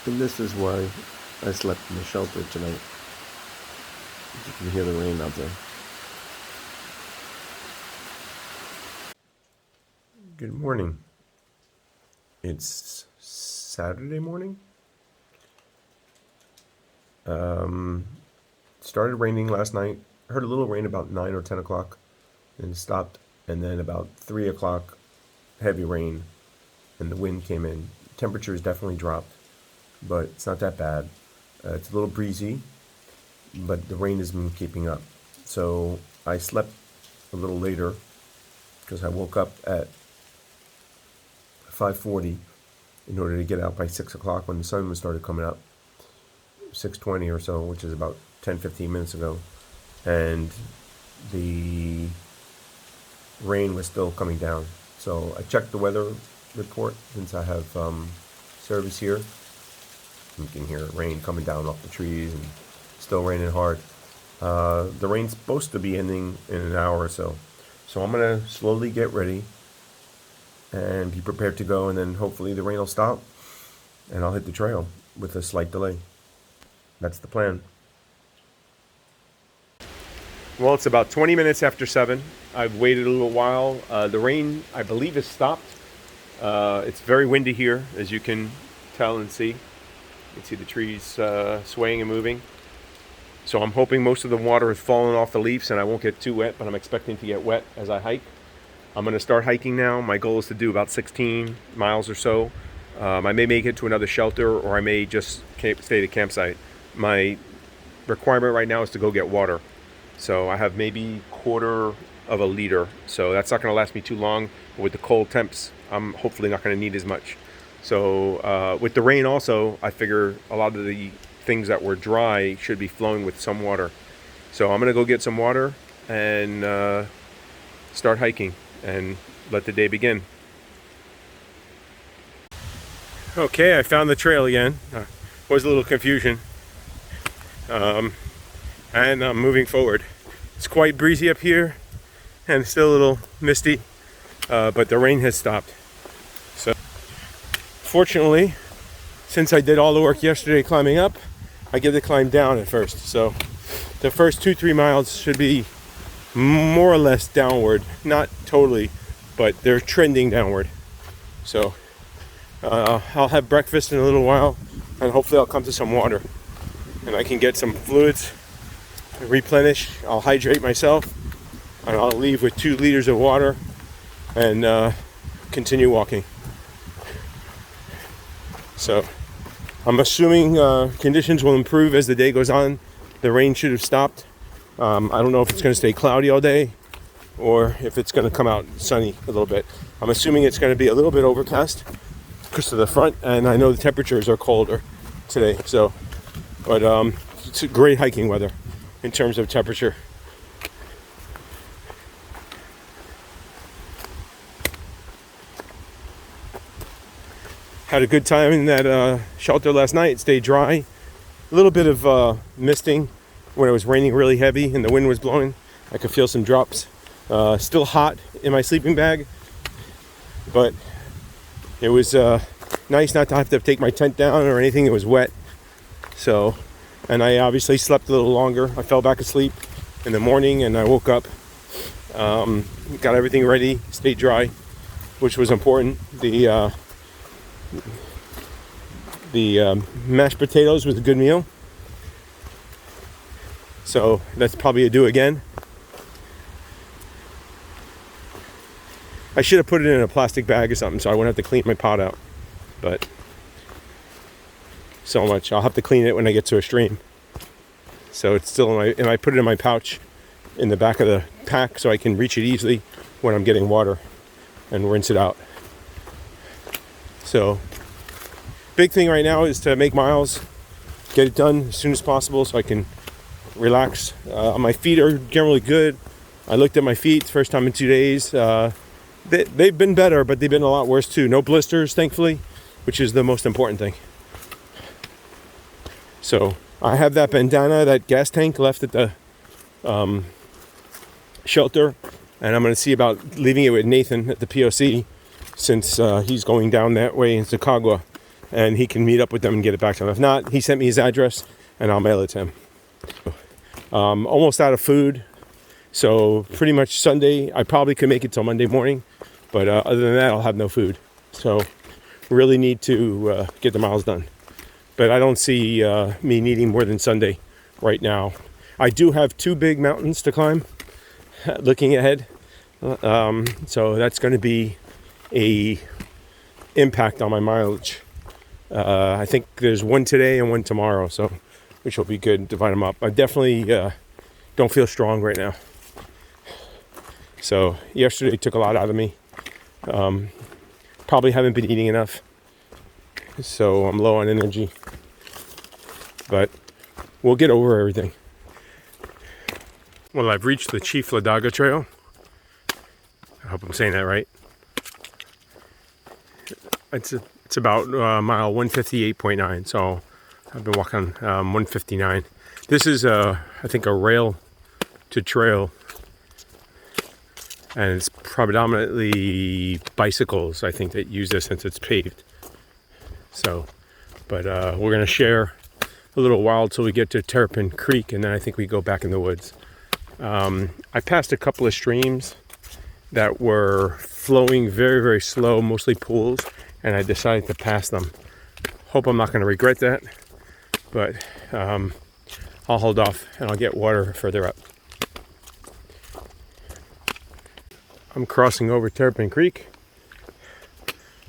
And this is why I slept in the shelter tonight. You can hear the rain out there. Good morning. It's Saturday morning. Started raining last night. Heard a little rain about 9 or 10 o'clock, and it stopped. And then about 3 o'clock, heavy rain, and the wind came in. Temperature has definitely dropped, but it's not that bad. It's a little breezy, but the rain has been keeping up. So I slept a little later because I woke up at 5:40 in order to get out by 6 o'clock when the sun started coming up. 6:20 or so, which is about 10-15 minutes ago, and the rain was still coming down. So I checked the weather report since I have service here. You can hear rain coming down off the trees and still raining hard. The rain's supposed to be ending in an hour or so. So I'm going to slowly get ready and be prepared to go, and then hopefully the rain will stop and I'll hit the trail with a slight delay. That's the plan. Well, it's about 20 minutes after 7. I've waited a little while. The rain, I believe, has stopped. It's very windy here, as you can tell and see. You can see the trees swaying and moving. So I'm hoping most of the water has fallen off the leaves and I won't get too wet, but I'm expecting to get wet as I hike. I'm going to start hiking now. My goal is to do about 16 miles or so. I may make it to another shelter, or I may just stay at a campsite. My requirement right now is to go get water. So I have maybe quarter of a liter. So that's not going to last me too long. But with the cold temps, I'm hopefully not going to need as much. So with the rain also, I figure a lot of the things that were dry should be flowing with some water. So I'm going to go get some water and start hiking and let the day begin. Okay, I found the trail again. Was a little confusion. And I'm moving forward. It's quite breezy up here and still a little misty, but the rain has stopped. So fortunately, since I did all the work yesterday climbing up, I get to climb down at first. So the first 2-3 miles should be more or less downward, not totally, but they're trending downward. So I'll have breakfast in a little while, and hopefully I'll come to some water and I can get some fluids, replenish. I'll hydrate myself, and I'll leave with 2 liters of water and continue walking. So I'm assuming conditions will improve as the day goes on. The rain should have stopped. I don't know if it's going to stay cloudy all day or if it's going to come out sunny a little bit. I'm assuming it's going to be a little bit overcast because of the front, and I know the temperatures are colder today. So, but it's great hiking weather in terms of temperature. Had a good time in that shelter last night. It stayed dry. A little bit of misting when it was raining really heavy and the wind was blowing. I could feel some drops. Still hot in my sleeping bag, but it was nice not to have to take my tent down or anything. It was wet. So, and I obviously slept a little longer. I fell back asleep in the morning and I woke up, got everything ready, stayed dry, which was important. The mashed potatoes was a good meal. So that's probably a do again. I should have put it in a plastic bag or something so I wouldn't have to clean my pot out. But so much. I'll have to clean it when I get to a stream. So it's still in my, and I put it in my pouch in the back of the pack so I can reach it easily when I'm getting water and rinse it out. So big thing right now is to make miles, get it done as soon as possible so I can relax. My feet are generally good. I looked at my feet first time in 2 days. They've been better, but they've been a lot worse too. No blisters, thankfully, which is the most important thing. So I have that bandana, that gas tank left at the shelter, and I'm going to see about leaving it with Nathan at the POC since he's going down that way in Chicago and he can meet up with them and get it back to them. If not, he sent me his address, and I'll mail it to him. Almost out of food, so pretty much Sunday. I probably could make it till Monday morning, but other than that, I'll have no food. So really need to get the miles done. But I don't see me needing more than Sunday right now. I do have 2 big mountains to climb, looking ahead. So that's going to be a impact on my mileage. I think there's one today and one tomorrow, so which will be good. Divide them up. I definitely don't feel strong right now. So yesterday took a lot out of me. Probably haven't been eating enough, so I'm low on energy. But we'll get over everything. Well, I've reached the Chief Ladaga Trail. I hope I'm saying that right. It's about mile 158.9, so I've been walking 159. This is, I think, a rail to trail, and it's predominantly bicycles, I think, that use this since it's paved. So, but we're going to share a little while till we get to Terrapin Creek, and then I think we go back in the woods. I passed a couple of streams that were flowing very, very slow, mostly pools, and I decided to pass them. Hope I'm not going to regret that, but I'll hold off and I'll get water further up. I'm crossing over Terrapin Creek.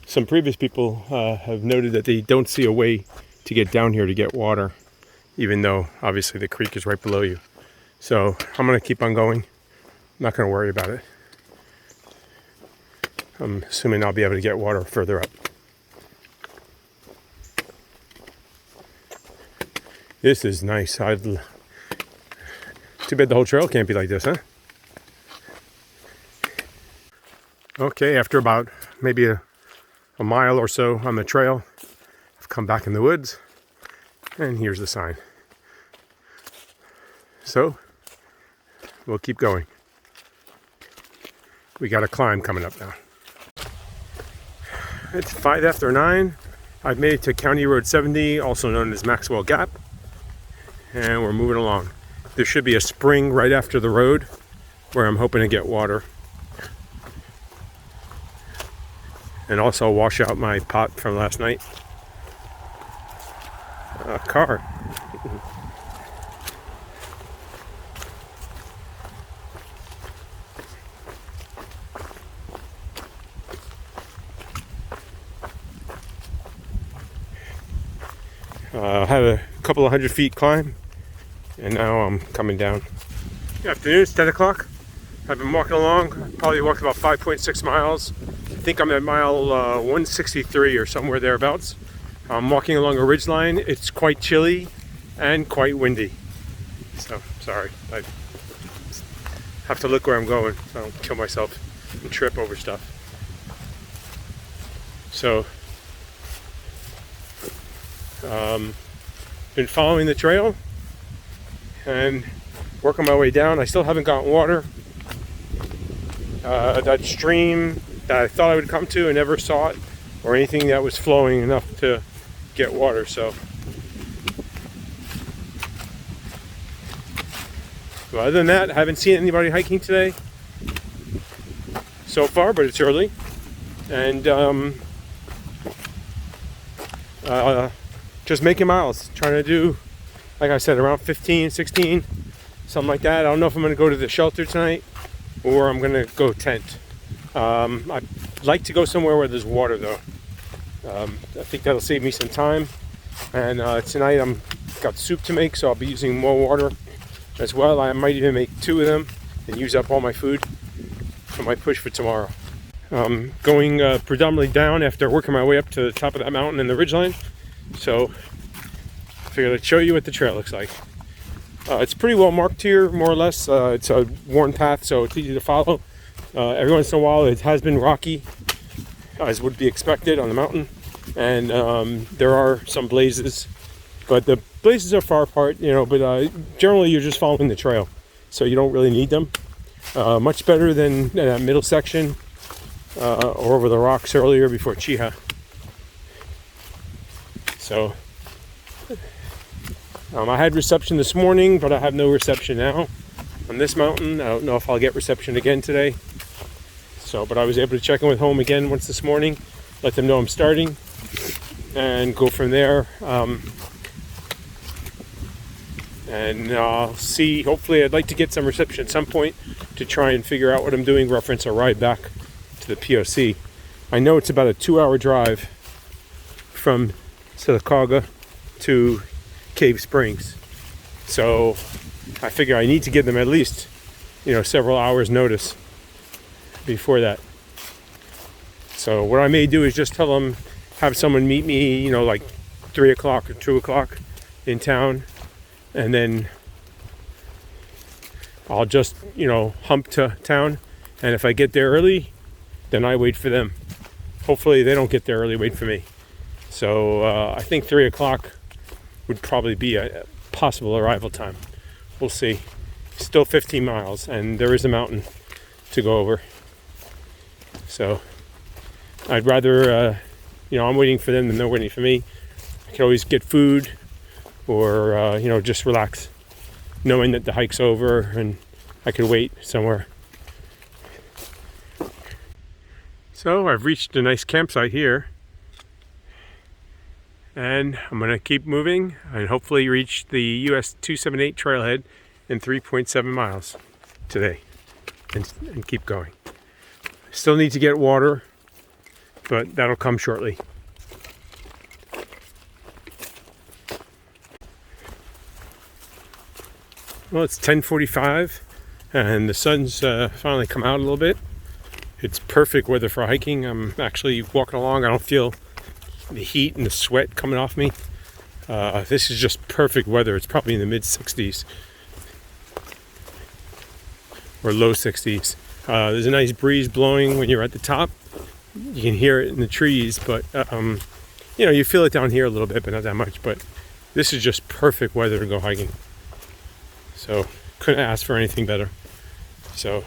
Some previous people have noted that they don't see a way to get down here to get water, even though obviously the creek is right below you. So I'm going to keep on going. I'm not going to worry about it. I'm assuming I'll be able to get water further up. This is nice. Too bad the whole trail can't be like this, huh? Okay, after about maybe a mile or so on the trail, I've come back in the woods, and here's the sign. So we'll keep going. We got a climb coming up now. It's 5 after 9. I've made it to County Road 70, also known as Maxwell Gap, and we're moving along. There should be a spring right after the road where I'm hoping to get water, and also wash out my pot from last night. A car. I had a couple of 100 feet climb, and now I'm coming down. Good afternoon, it's 10 o'clock. I've been walking along, probably walked about 5.6 miles. I think I'm at mile 163 or somewhere thereabouts. I'm walking along a ridge line. It's quite chilly and quite windy. So, sorry. I have to look where I'm going so I don't kill myself and trip over stuff. So, been following the trail and working my way down. I still haven't gotten water. That stream that I thought I would come to and never saw it, or anything that was flowing enough to get water. So other than that, I haven't seen anybody hiking today so far, but it's early, and just making miles, trying to do, like I said, around 15, 16, something like that. I don't know if I'm going to go to the shelter tonight or I'm going to go tent. I'd like to go somewhere where there's water, though. I think that'll save me some time. And tonight I'm got soup to make, so I'll be using more water as well. I might even make 2 of them and use up all my food for my push for tomorrow. Going predominantly down after working my way up to the top of that mountain in the ridgeline. So I figured I'd show you what the trail looks like. It's pretty well marked here, more or less. It's a worn path, so it's easy to follow. Every once in a while it has been rocky, as would be expected on the mountain, and there are some blazes, but the blazes are far apart, you know, but generally you're just following the trail, so you don't really need them. Much better than that middle section or over the rocks earlier before Chiha. So I had reception this morning, but I have no reception now on this mountain. I don't know if I'll get reception again today. So, but I was able to check in with home again once this morning, let them know I'm starting, and go from there. And I'll see, hopefully I'd like to get some reception at some point to try and figure out what I'm doing, reference a ride back to the POC. I know it's about a 2-hour drive from Sylacauga to Cave Springs. So I figure I need to give them at least, several hours notice before that. So what I may do is just tell them, have someone meet me, like 3 o'clock or 2 o'clock in town. And then I'll just, hump to town. And if I get there early, then I wait for them. Hopefully they don't get there early, wait for me. So I think 3 o'clock would probably be a possible arrival time. We'll see. Still 15 miles, and there is a mountain to go over. So I'd rather, I'm waiting for them than they're waiting for me. I could always get food, or just relax, knowing that the hike's over and I could wait somewhere. So I've reached a nice campsite here, and I'm going to keep moving and hopefully reach the US 278 Trailhead in 3.7 miles today and keep going. Still need to get water, but that'll come shortly. Well, it's 10:45 and the sun's finally come out a little bit. It's perfect weather for hiking. I'm actually walking along. I don't feel the heat and the sweat coming off me. This is just perfect weather. It's probably in the mid 60s or low 60s. There's a nice breeze blowing when you're at the top. You can hear it in the trees, but you feel it down here a little bit, but not that much. But this is just perfect weather to go hiking. So couldn't ask for anything better. So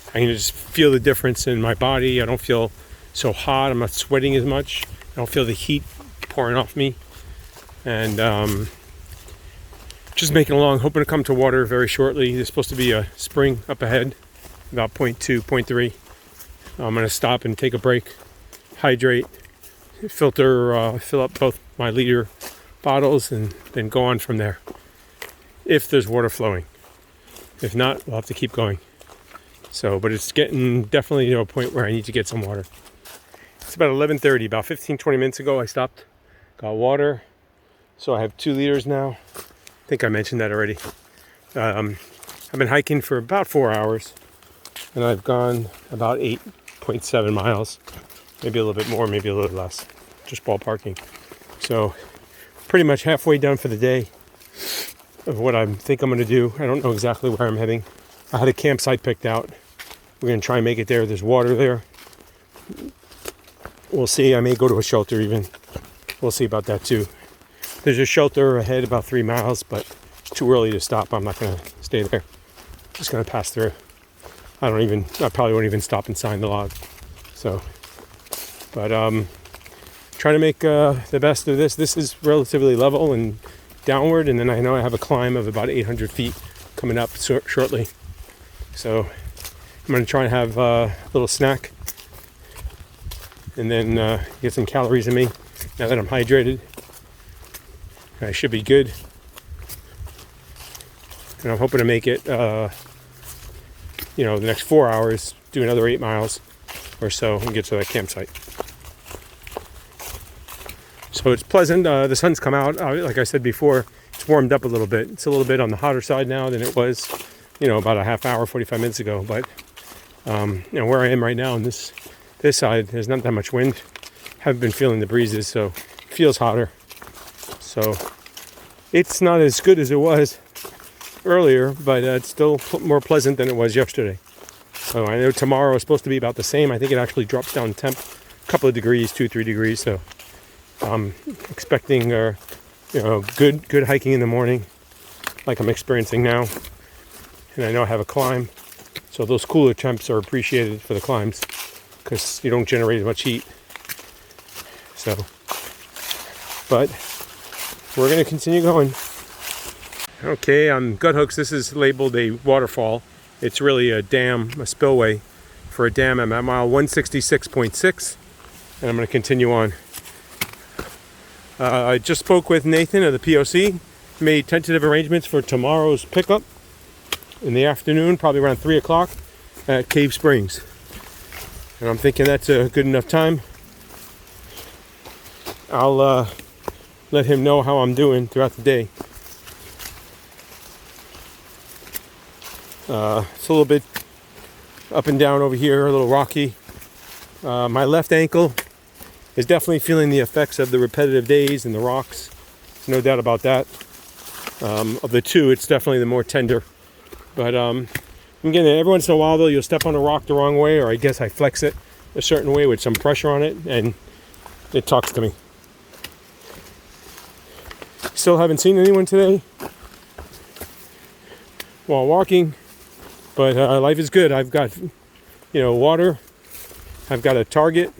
I can just feel the difference in my body. I don't feel so hot. I'm not sweating as much. I don't feel the heat pouring off me. And just making along, hoping to come to water very shortly. There's supposed to be a spring up ahead, about 0.2, 0.3. I'm going to stop and take a break, hydrate, filter, fill up both my liter bottles, and then go on from there. If there's water flowing. If not, we'll have to keep going. So, but it's getting definitely to a point where I need to get some water. It's about 11:30, about 15-20 minutes ago I stopped, got water. So I have 2 liters now. I think I mentioned that already. I've been hiking for about 4 hours, and I've gone about 8.7 miles, maybe a little bit more, maybe a little less, just ballparking. So pretty much halfway done for the day of what I think I'm going to do. I don't know exactly where I'm heading. I had a campsite picked out. We're going to try and make it there. There's water there. We'll see. I may go to a shelter even. We'll see about that too. There's a shelter ahead about 3 miles, but it's too early to stop. I'm not going to stay there. Just going to pass through. I probably won't even stop and sign the log. So, but trying to make the best of this. This is relatively level and downward, and then I know I have a climb of about 800 feet coming up shortly. So I'm going to try and have a little snack and then get some calories in me now that I'm hydrated. I should be good. And I'm hoping to make it, the next 4 hours, do another 8 miles or so and get to that campsite. So it's pleasant. The sun's come out. Like I said before, it's warmed up a little bit. It's a little bit on the hotter side now than it was, about a half hour, 45 minutes ago. But, where I am right now on this side, there's not that much wind. Haven't been feeling the breezes, so it feels hotter. So it's not as good as it was earlier, but it's still more pleasant than it was yesterday. So I know tomorrow is supposed to be about the same. I think it actually drops down temp a couple of degrees, 2-3 degrees. So I'm expecting good hiking in the morning, like I'm experiencing now. And I know I have a climb, so those cooler temps are appreciated for the climbs because you don't generate as much heat. So, but we're going to continue going. Okay, on gut hooks, this is labeled a waterfall. It's really a dam, a spillway for a dam. I'm at mile 166.6, and I'm going to continue on. I just spoke with Nathan of the POC, made tentative arrangements for tomorrow's pickup in the afternoon, probably around 3 o'clock at Cave Springs. And I'm thinking that's a good enough time. I'll let him know how I'm doing throughout the day. It's a little bit up and down over here, a little rocky. My left ankle is definitely feeling the effects of the repetitive days and the rocks. There's no doubt about that. Of the two, it's definitely the more tender. But I'm getting it. Every once in a while, though, you'll step on a rock the wrong way, or I guess I flex it a certain way with some pressure on it, and it talks to me. Still haven't seen anyone today while walking. But life is good. I've got, water. I've got a target.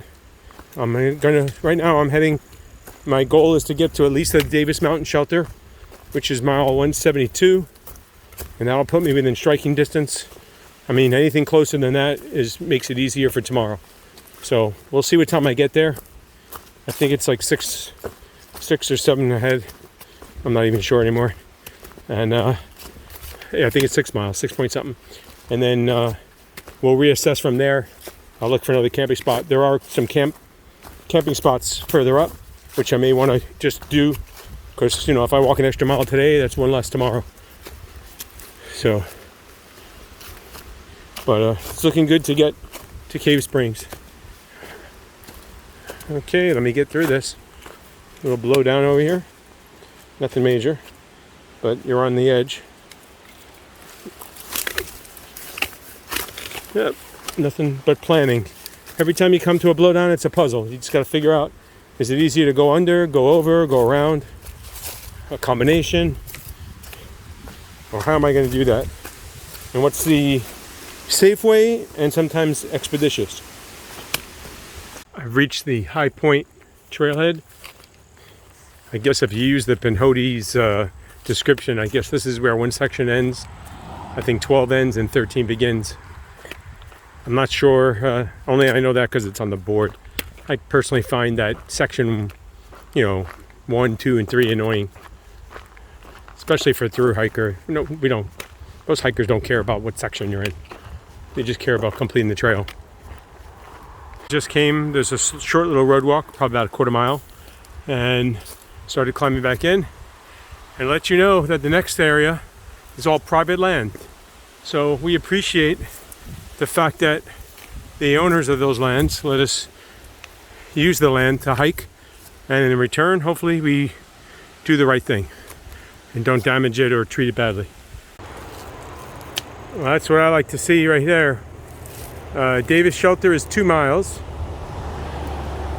Right now I'm heading, my goal is to get to at least the Davis Mountain Shelter, which is mile 172. And that'll put me within striking distance. I mean, anything closer than that makes it easier for tomorrow. So we'll see what time I get there. I think it's like six or seven ahead. I'm not even sure anymore. And I think it's 6 miles, 6 point something. And then we'll reassess from there. I'll look for another camping spot. There are some camping spots further up, which I may want to just do. Because, if I walk an extra mile today, that's one less tomorrow. So, but it's looking good to get to Cave Springs. Okay, let me get through this. A little blow down over here. Nothing major, but you're on the edge. Yep, nothing but planning. Every time you come to a blowdown, it's a puzzle. You just got to figure out, is it easier to go under, go over, go around, a combination, or how am I going to do that? And what's the safe way and sometimes expeditious? I've reached the high point trailhead. I guess if you use the Pinhoti's description, I guess this is where one section ends. I think 12 ends and 13 begins. I'm not sure, only I know that because it's on the board. I personally find that section, 1, 2, and 3 annoying. Especially for a through hiker. Most hikers don't care about what section you're in. They just care about completing the trail. There's a short little road walk, probably about a quarter mile, and started climbing back in. And let you know that the next area is all private land. So we appreciate the fact that the owners of those lands let us use the land to hike, and in return, hopefully we do the right thing and don't damage it or treat it badly. Well, that's what I like to see right there. Davis Shelter is 2 miles.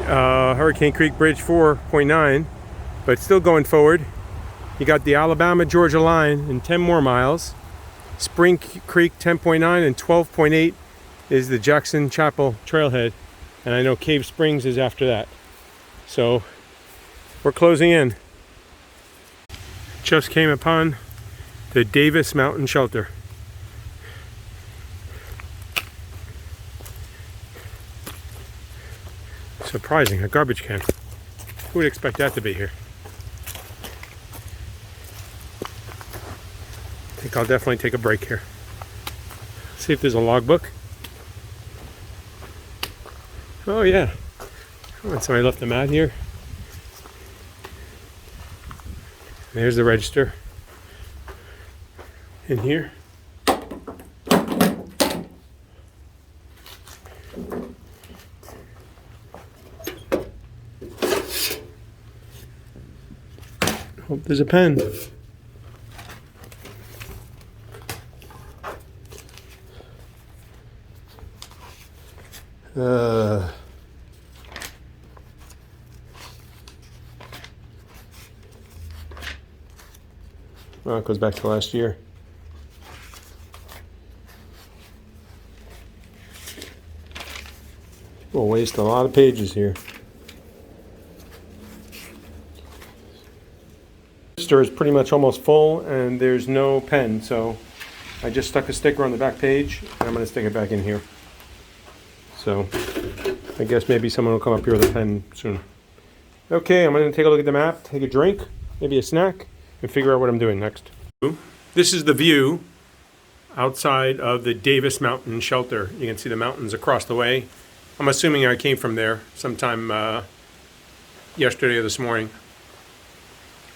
Hurricane Creek Bridge 4.9, but still going forward. You got the Alabama-Georgia line in 10 more miles. Spring Creek 10.9 and 12.8 is the Jackson Chapel Trailhead. And I know Cave Springs is after that. So we're closing in. Just came upon the Davis Mountain Shelter. Surprising, a garbage can. Who would expect that to be here? I think I'll definitely take a break here. See if there's a logbook. Oh yeah. Oh, and somebody left a mat here. There's the register. In here. Hope there's a pen. Well, it goes back to last year. We'll waste a lot of pages here. Register is pretty much almost full and there's no pen, so I just stuck a sticker on the back page and I'm going to stick it back in here. So I guess maybe someone will come up here with a pen soon. Okay, I'm going to take a look at the map, take a drink, maybe a snack, and figure out what I'm doing next. This is the view outside of the Davis Mountain Shelter. You can see the mountains across the way. I'm assuming I came from there sometime yesterday or this morning.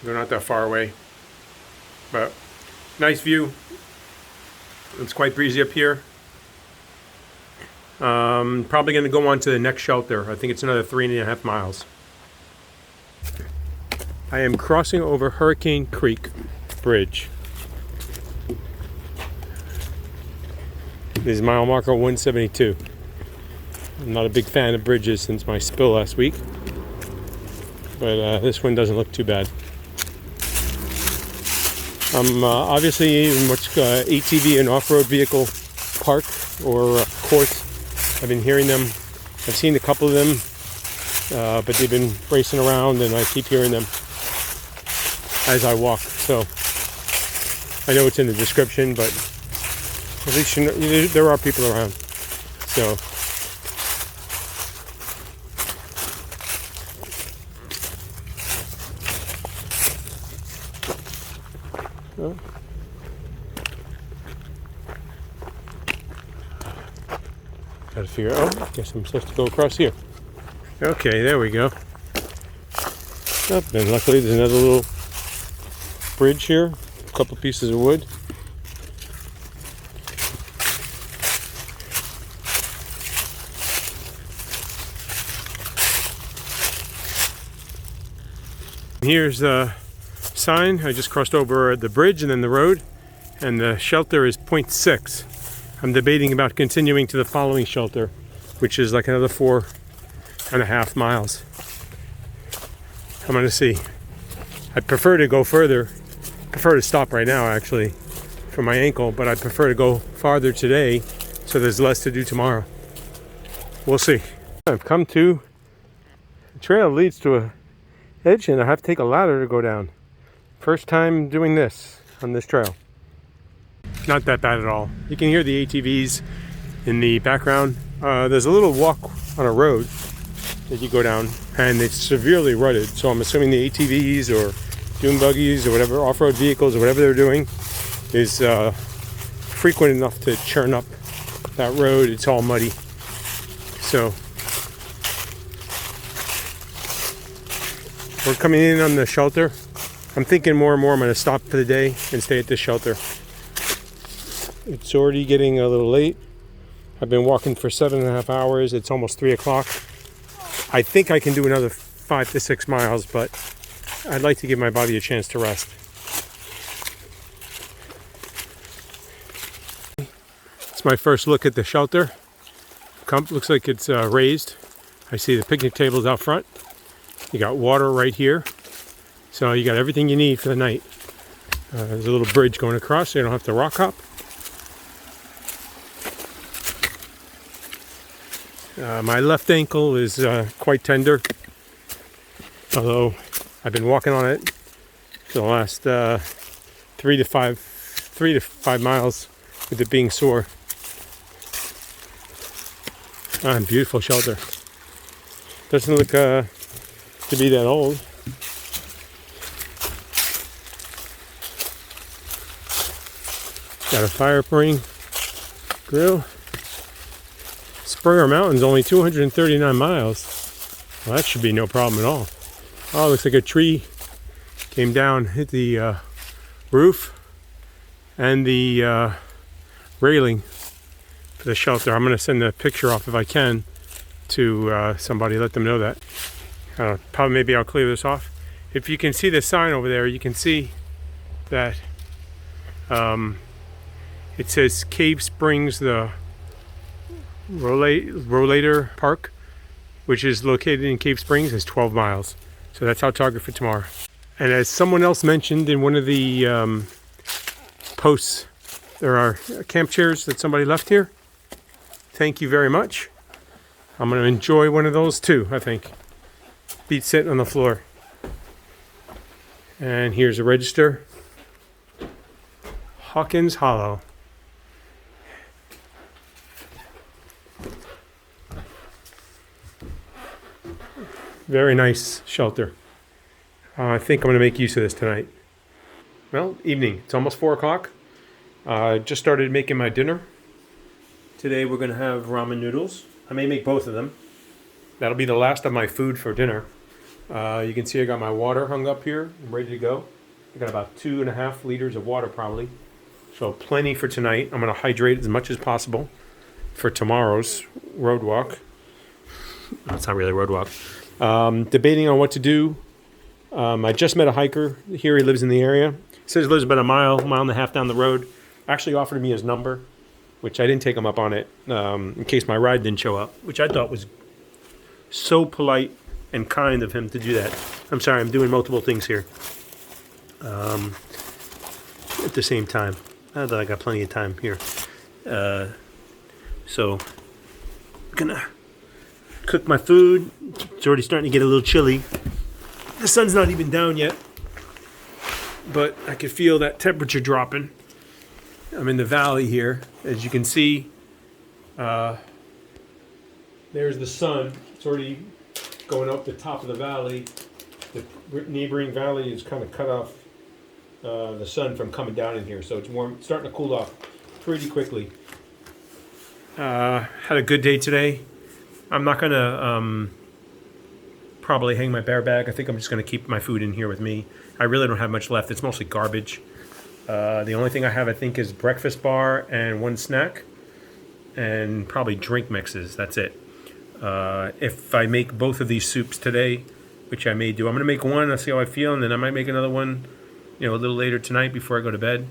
They're not that far away, but nice view. It's quite breezy up here. Probably going to go on to the next shelter. I think it's another 3.5 miles. I am crossing over Hurricane Creek Bridge. This is mile marker 172. I'm not a big fan of bridges since my spill last week, but this one doesn't look too bad. I'm obviously in what's ATV and off-road vehicle park or course. I've been hearing them. I've seen a couple of them, but they've been racing around and I keep hearing them as I walk. So I know it's in the description, but at least you know, there are people around. So gotta figure out, I guess I'm supposed to go across here. Okay, there we go. Oh, and luckily there's another little bridge here, a couple pieces of wood. Here's the sign. I just crossed over the bridge and then the road, and the shelter is 0.6. I'm debating about continuing to the following shelter, which is like another 4.5 miles. I'm gonna see. I'd prefer to go further. Prefer to stop right now actually for my ankle, but I'd prefer to go farther today so there's less to do tomorrow. We'll see. I've come to the trail leads to a edge and I have to take a ladder to go down. First time doing this on this trail. Not that bad at all. You can hear the ATVs in the background. There's a little walk on a road that you go down and it's severely rutted, so I'm assuming the ATVs or dune buggies or whatever, off-road vehicles or whatever they're doing is frequent enough to churn up that road. It's all muddy. So we're coming in on the shelter. I'm thinking more and more I'm going to stop for the day and stay at this shelter. It's already getting a little late. I've been walking for 7.5 hours. It's almost 3 o'clock. I think I can do another 5 to 6 miles, but I'd like to give my body a chance to rest. It's my first look at the shelter. Looks like it's raised. I see the picnic tables out front. You got water right here. So you got everything you need for the night. There's a little bridge going across so you don't have to rock hop. My left ankle is quite tender, although I've been walking on it for the last 3 to 5 miles with it being sore. Beautiful shelter. Doesn't look to be that old. Got a fire ring grill. Springer Mountain's only 239 miles. Well, that should be no problem at all. Oh, it looks like a tree came down, hit the roof and the railing for the shelter. I'm going to send a picture off if I can to somebody, let them know that. Probably maybe I'll clear this off. If you can see the sign over there, you can see that it says Cave Springs, the Rollator Park, which is located in Cave Springs, is 12 miles. So that's our target for tomorrow. And as someone else mentioned in one of the posts, there are camp chairs that somebody left here. Thank you very much. I'm going to enjoy one of those too, I think. Beat sitting on the floor. And here's a register. Hawkins Hollow. Very nice shelter. I think I'm going to make use of this tonight. Well, evening. It's almost 4 o'clock. I just started making my dinner. Today we're going to have ramen noodles. I may make both of them. That'll be the last of my food for dinner. You can see I got my water hung up here. I'm ready to go. I got about 2.5 liters of water probably. So plenty for tonight. I'm going to hydrate as much as possible for tomorrow's road walk. No, it's not really a road walk. Debating on what to do. I just met a hiker here. He lives in the area. He says he lives about a mile and a half down the road. Actually offered me his number, which I didn't take him up on it in case my ride didn't show up, which I thought was so polite and kind of him to do that. I'm sorry, I'm doing multiple things here at the same time. I thought I got plenty of time here. So I'm gonna cook my food. It's already starting to get a little chilly. The sun's not even down yet, but I can feel that temperature dropping. I'm in the valley here. As you can see, there's the sun. It's already going up the top of the valley. The neighboring valley is kind of cut off the sun from coming down in here, so it's warm, starting to cool off pretty quickly. Had a good day today. I'm not gonna probably hang my bear bag. I think I'm just gonna keep my food in here with me. I really don't have much left. It's mostly garbage. The only thing I have, I think, is breakfast bar and one snack, and probably drink mixes. That's it. If I make both of these soups today, which I may do, I'm gonna make one. I'll see how I feel, and then I might make another one, a little later tonight before I go to bed.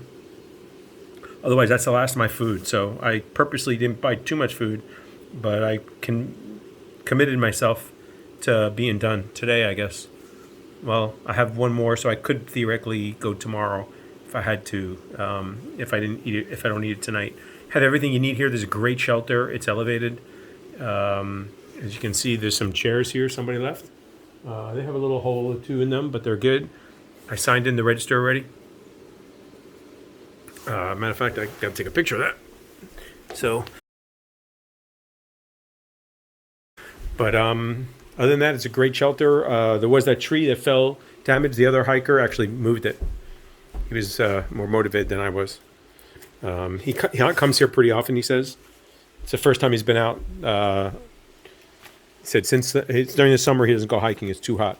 Otherwise, that's the last of my food. So I purposely didn't buy too much food, but I committed myself to being done today, I guess. Well, I have one more, so I could theoretically go tomorrow if I had to. If I didn't eat it, if I don't eat it tonight, have everything you need here. There's a great shelter. It's elevated. As you can see, there's some chairs here. Somebody left. They have a little hole or two in them, but they're good. I signed in the register already. Matter of fact, I got to take a picture of that. So, but other than that, it's a great shelter. There was that tree that fell damaged. The other hiker actually moved it. He was more motivated than I was. He comes here pretty often, he says. It's the first time he's been out. He said it's during the summer he doesn't go hiking. It's too hot.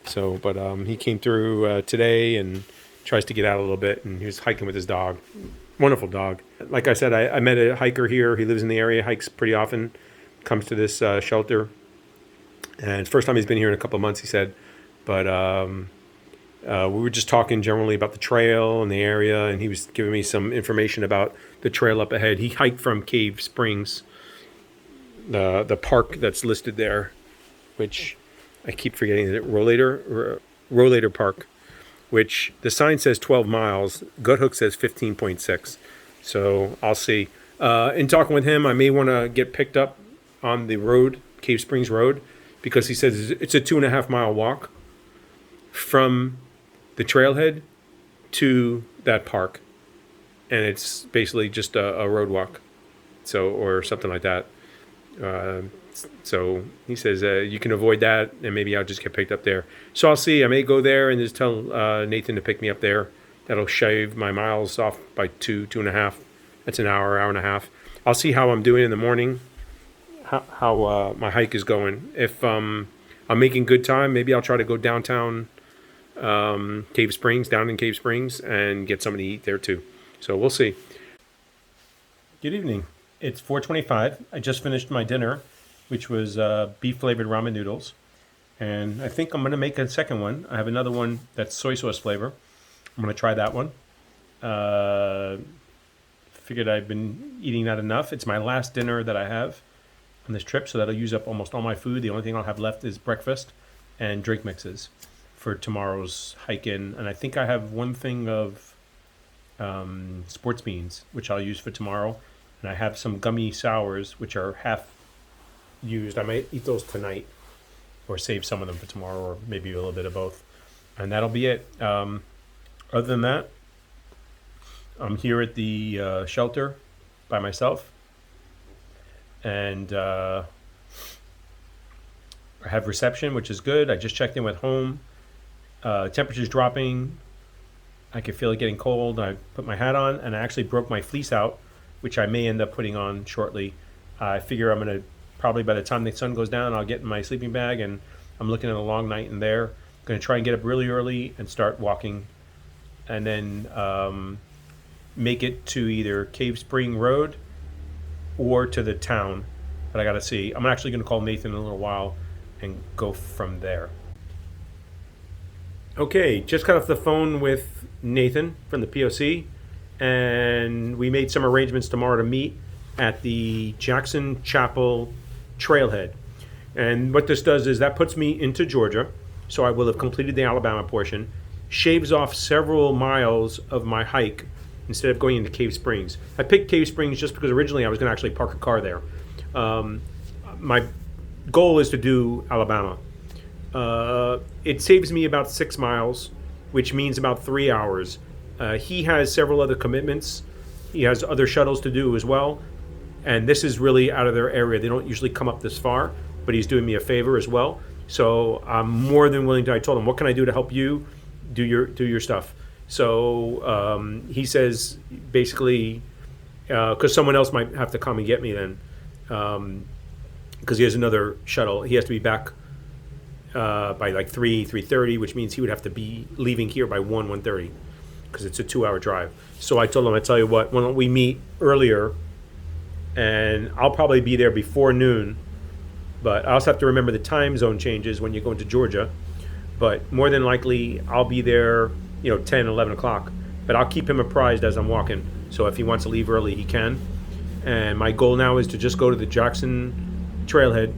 So, but he came through today and tries to get out a little bit. And he was hiking with his dog. Wonderful dog. Like I said, I met a hiker here. He lives in the area, hikes pretty often, comes to this shelter. And it's the first time he's been here in a couple of months, he said. But we were just talking generally about the trail and the area, and he was giving me some information about the trail up ahead. He hiked from Cave Springs, the park that's listed there, which I keep forgetting, is it Rollator Park, which the sign says 12 miles. Guthook says 15.6. So I'll see. In talking with him, I may want to get picked up on the road, Cave Springs Road, because he says it's a 2.5 mile walk from the trailhead to that park, and it's basically just a road walk, or something like that. So he says you can avoid that, and maybe I'll just get picked up there. So I'll see. I may go there and just tell Nathan to pick me up there. That'll shave my miles off by 2.5. That's an hour and a half. I'll see how I'm doing in the morning, how my hike is going. If I'm making good time, maybe I'll try to go downtown Cave Springs, down in Cave Springs, and get something to eat there too. So we'll see. Good evening. It's 4:25. I just finished my dinner, which was beef flavored ramen noodles, and I think I'm going to make a second one. I have another one that's soy sauce flavor. I'm going to try that one. Figured I've been eating that enough. It's my last dinner that I have on this trip, so that'll use up almost all my food. The only thing I'll have left is breakfast and drink mixes for tomorrow's hike in. And I think I have one thing of sports beans, which I'll use for tomorrow. And I have some gummy sours, which are half used. I might eat those tonight or save some of them for tomorrow, or maybe a little bit of both. and that'll be it. Other than that, I'm here at the shelter by myself, and I have reception, which is good. I just checked in with home. Temperature's dropping. I can feel it getting cold. I put my hat on, and I actually broke my fleece out, which I may end up putting on shortly. I figure I'm going to probably, by the time the sun goes down, I'll get in my sleeping bag, and I'm looking at a long night in there. I'm going to try and get up really early and start walking, and then make it to either Cave Spring Road or to the town. But I got to see. I'm actually going to call Nathan in a little while and go from there. Okay, just got off the phone with Nathan from the POC, and we made some arrangements tomorrow to meet at the Jackson Chapel Trailhead. And what this does is that puts me into Georgia, so I will have completed the Alabama portion, shaves off several miles of my hike instead of going into Cave Springs. I picked Cave Springs just because originally I was going to actually park a car there. My goal is to do Alabama. It saves me about 6 miles, which means about 3 hours. He has several other commitments. He has other shuttles to do as well. And this is really out of their area. They don't usually come up this far, but he's doing me a favor as well. So I'm more than willing to. I told him, what can I do to help you do your stuff? So he says basically, because someone else might have to come and get me then, because he has another shuttle. He has to be back by like 3:30, which means he would have to be leaving here by 1:30, because it's a 2-hour drive. So I told him, I tell you what, why don't we meet earlier, and I'll probably be there before noon, but I also have to remember the time zone changes when you go into Georgia. But more than likely, I'll be there, 10, 11 o'clock. But I'll keep him apprised as I'm walking. So if he wants to leave early, he can. And my goal now is to just go to the Jackson Trailhead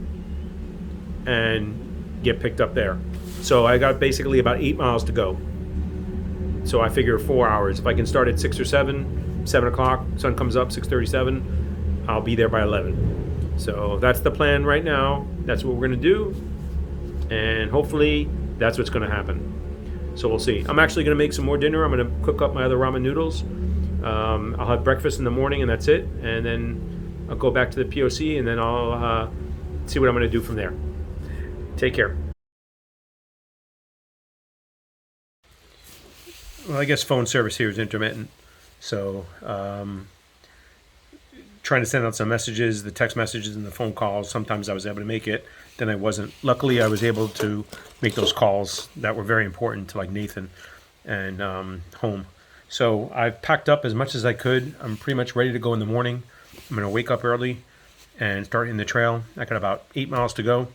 and get picked up there. So I got basically about 8 miles to go. So I figure 4 hours. If I can start at 6 or 7 o'clock, sun comes up, 6:37, I'll be there by 11. So that's the plan right now. That's what we're going to do. And hopefully that's what's going to happen. So we'll see. I'm actually going to make some more dinner. I'm going to cook up my other ramen noodles. I'll have breakfast in the morning, and that's it. And then I'll go back to the POC, and then I'll see what I'm going to do from there. Take care. Well, I guess phone service here is intermittent. So trying to send out some messages, the text messages and the phone calls. Sometimes I was able to make it, then I wasn't. Luckily, I was able to make those calls that were very important to like Nathan and home. So I've packed up as much as I could. I'm pretty much ready to go in the morning. I'm going to wake up early and start hitting the trail. I got about 8 miles to go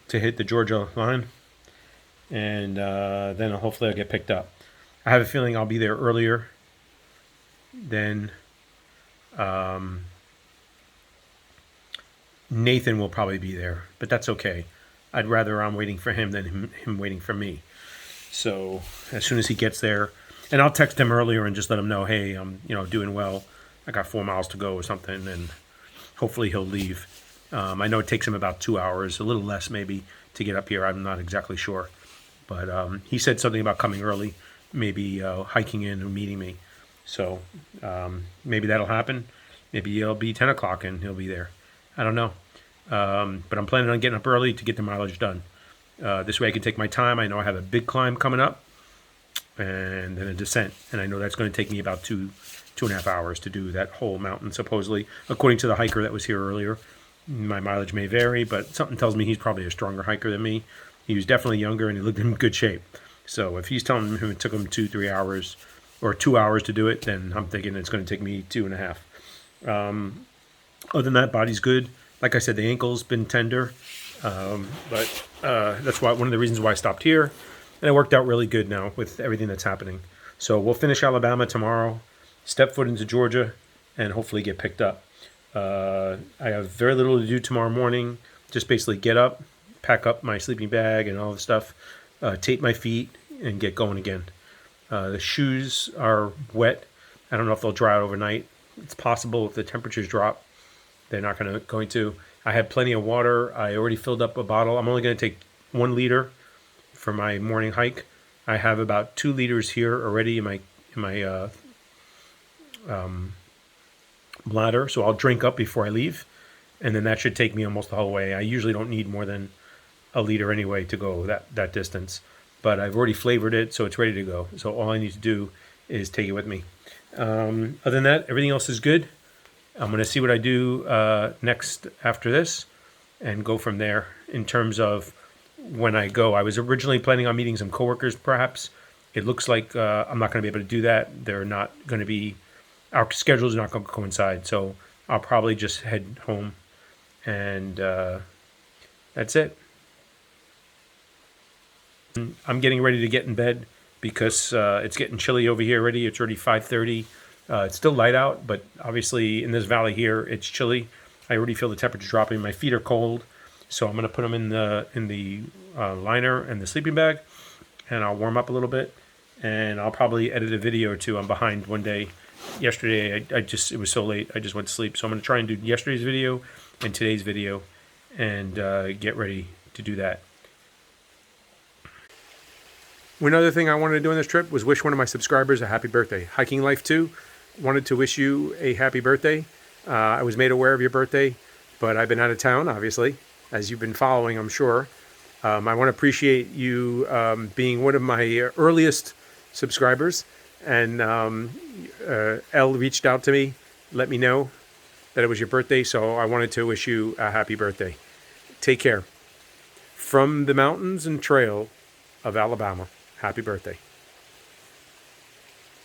to hit the Georgia line, and then hopefully I'll get picked up. I have a feeling I'll be there earlier than Nathan will probably be there, but that's okay. I'd rather I'm waiting for him than him waiting for me. So as soon as he gets there, and I'll text him earlier and just let him know, hey, I'm doing well. I got 4 miles to go or something, and hopefully he'll leave. I know it takes him about 2 hours, a little less maybe, to get up here. I'm not exactly sure, but he said something about coming early, maybe hiking in and meeting me. So maybe that'll happen. Maybe it'll be 10 o'clock and he'll be there. I don't know. But I'm planning on getting up early to get the mileage done. This way I can take my time. I know I have a big climb coming up and then a descent. And I know that's going to take me about 2.5 hours to do that whole mountain, supposedly. According to the hiker that was here earlier, my mileage may vary, but something tells me he's probably a stronger hiker than me. He was definitely younger and he looked in good shape. So if he's telling him it took him 2-3 hours or 2 hours to do it, then I'm thinking it's going to take me 2.5. Other than that, body's good. Like I said, the ankle's been tender, but that's one of the reasons why I stopped here. And it worked out really good now with everything that's happening. So we'll finish Alabama tomorrow, step foot into Georgia, and hopefully get picked up. I have very little to do tomorrow morning. Just basically get up, pack up my sleeping bag and all the stuff, tape my feet, and get going again. The shoes are wet. I don't know if they'll dry out overnight. It's possible if the temperatures drop. They're not going to. I had plenty of water. I already filled up a bottle. I'm only going to take 1 liter for my morning hike. I have about 2 liters here already in my bladder, so I'll drink up before I leave, and then that should take me almost the whole way. I usually don't need more than a liter anyway to go that distance, but I've already flavored it, so it's ready to go. So all I need to do is take it with me. Other than that, everything else is good. I'm going to see what I do next after this and go from there. In terms of when I go, I was originally planning on meeting some coworkers perhaps. It looks like I'm not going to be able to do that. They're not going to be, our schedules are not going to coincide, so I'll probably just head home, and that's it. I'm getting ready to get in bed because it's getting chilly over here already. It's already 5:30. It's still light out, but obviously in this valley here, it's chilly. I already feel the temperature dropping. My feet are cold, so I'm going to put them in the liner and the sleeping bag, and I'll warm up a little bit, and I'll probably edit a video or two. I'm behind one day. Yesterday, it was so late, I just went to sleep. So I'm going to try and do yesterday's video and today's video, and get ready to do that. One other thing I wanted to do on this trip was wish one of my subscribers a happy birthday. Hiking Life 2 wanted to wish you a happy birthday. I was made aware of your birthday, but I've been out of town, obviously, as you've been following, I'm sure. I want to appreciate you being one of my earliest subscribers. And Elle reached out to me, let me know that it was your birthday, so I wanted to wish you a happy birthday. Take care. From the mountains and trail of Alabama, happy birthday.